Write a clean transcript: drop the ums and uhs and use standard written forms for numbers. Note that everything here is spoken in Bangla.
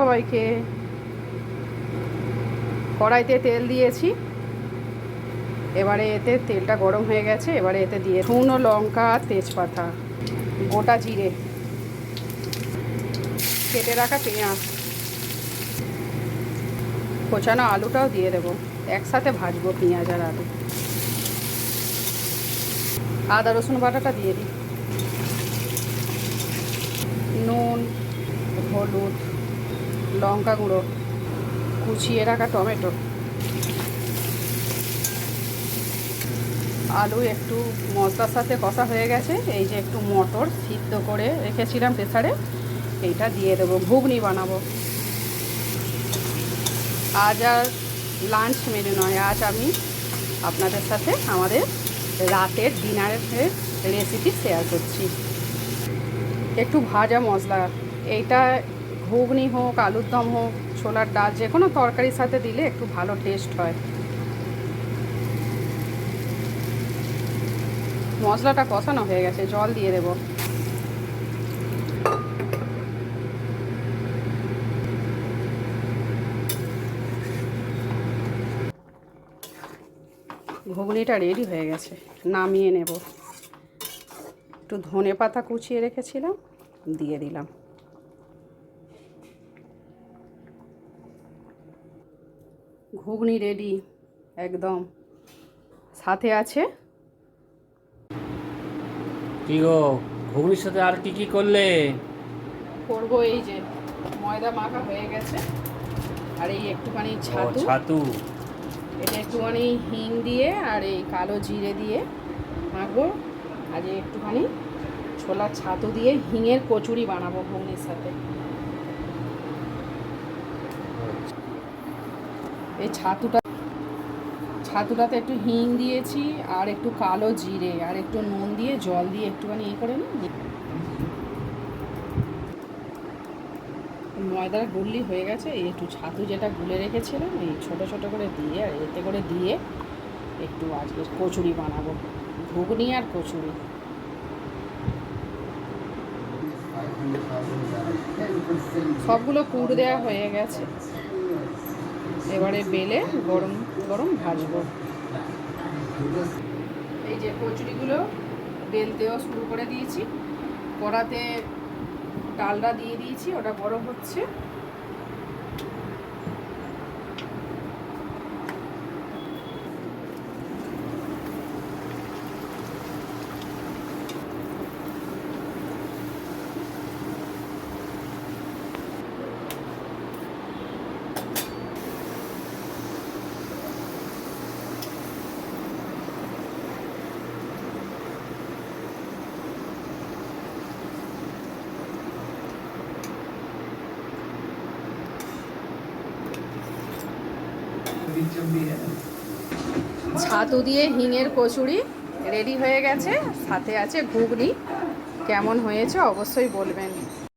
সবাইকে কড়াইতে তেল দিয়েছি। এবারে এতে তেলটা গরম হয়ে গেছে। এবারে এতে দিয়ে শুকনো লঙ্কা, তেজপাতা, গোটা জিরে, কেটে রাখা পেঁয়াজ, কোচানো আলুটাও দিয়ে দেবো। একসাথে ভাজবো পেঁয়াজ আর আলু। আদা রসুন বাটাটা দিয়ে দিই। নুন, হলুদ, লঙ্কা গুঁড়ো, কুচিয়ে রাখা টমেটো, আলু একটু মশলার সাথে কষা হয়ে গেছে। এই যে একটু মটর সিদ্ধ করে রেখেছিলাম প্রেসারে, এইটা দিয়ে দেবো। ঘুগনি বানাবো। আজ আর লাঞ্চ মেনু নয়, আজ আমি আপনাদের সাথে আমাদের রাতের ডিনারের রেসিপি শেয়ার করছি। একটু ভাজা মশলা, এইটা ঘুগনি হোক, আলুর দম হোক, ছোলার ডাল, যে কোনো তরকারির সাথে দিলে একটু ভালো টেস্ট হয়। মশলাটা কষানো হয়ে গেছে, জল দিয়ে দেব। ঘুগনিটা রেডি হয়ে গেছে, নামিয়ে নেব। একটু ধনে পাতা কুচিয়ে রেখেছিলাম, দিয়ে দিলাম। ঘুগনি রেডি একদম। সাথে আছে কি গো, ঘুগনির সাথে আর কি কি করলে? করব এই যে ময়দা মাখা হয়ে গেছে, আর এই একটুখানি ছাতু। ছাতু, এটা একটুখানি হিং দিয়ে আর এই কালো জিরে দিয়ে মাখবো। আর এই একটুখানি ছোলার ছাতু দিয়ে হিঙের কচুরি বানাবো ঘুগনির সাথে। এই ছাতুটাতে একটু হিং দিয়েছি, আর একটু কালো জিরে, আর একটু নুন দিয়ে জল দিয়ে একটুখানি করে নিই। ময়দার গুল্লি হয়ে গেছে। এই একটু ছাতু যেটা গুলে রেখেছিলাম, এই ছোট ছোট করে দিয়ে আর এতে করে দিয়ে একটু আজকে কচুরি বানাবো, ঘুগনি আর কচুরি। সবগুলো পুর দেওয়া হয়ে গেছে। এবারে বেলে গরম গরম ভাজবো। এই যে কচুরিগুলো বেলতেও শুরু করে দিয়েছি। কড়াতে ডালটা দিয়ে দিয়েছি, ওটা গরম হচ্ছে। ছাতু দিয়ে হিঙের কচুরি রেডি হয়ে গেছে। সাথে আছে ঘুগনি। কেমন হয়েছে অবশ্যই বলবেন।